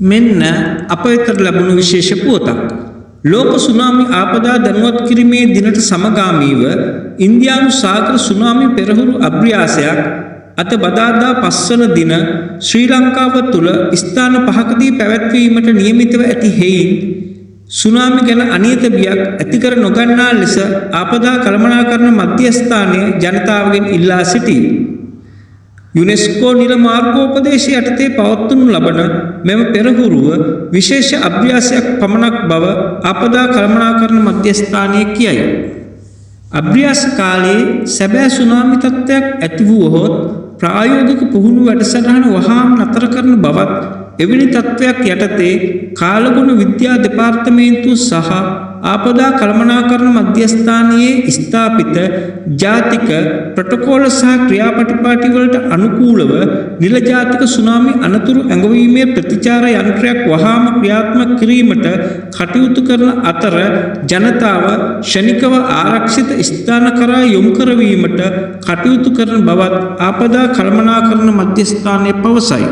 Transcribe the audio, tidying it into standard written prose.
මෙන්න අප වෙතට ලැබුණු විශේෂ පුවතක්. ලෝක සුනාමි ආපදා දැනුවත් කිරීමේ දිනට සමගාමීව ඉන්දියානු සාගර සුනාමි පෙරහුරු අභ්‍යාසයක් අත බදාදා 5 වන දින ශ්‍රී ලංකාව තුළ ස්ථාන 5කදී පැවැත්වීමට නියමිතව ඇති හේයින් සුනාමි ගැන අනියත බියක් ඇති කර නොගන්නා ලෙස ආපදා කළමනාකරණ මධ්‍යස්ථානයේ ජනතාවගෙන් ඉල්ලා සිටී. යුනෙස්කෝ නිල මාර්ගෝපදේශය යටතේ පවත්වනු ලබන මෙම පෙරහුරුව විශේෂ අභ්‍යාසයක් පමණක් බව ආපදා කළමනාකරණ මධ්‍යස්ථානය කියයි. අභ්‍යාස කාලයේ සැබෑ සුනාමි තත්ත්වයක් ඇති වුවහොත් ප්‍රායෝගික පුහුණු වැඩසටහන වහාම නතර කරන බවත් එවැනි තත්ත්වයක් යටතේ කාලගුණ විද්‍යා දෙපාර්තමේන්තුව සහ ආපදා කළමනාකරණ මධ්‍යස්ථානයේ ස්ථාපිත ජාතික ප්‍රොටෝකෝල සහ ක්‍රියාපටිපාටිවලට අනුකූලව නිල ජාතික සුනාමි අනතුරු ඇඟවීමේ ප්‍රතිචාර යන්ත්‍රයක් වහාම ක්‍රියාත්මක කිරීමට කටයුතු කරන අතර ජනතාව ක්ෂණිකව ආරක්ෂිත ස්ථාන කරා යොමු කරවීමට කටයුතු කරන බවත් ආපදා කළමනාකරණ මධ්‍යස්ථානය පවසයි.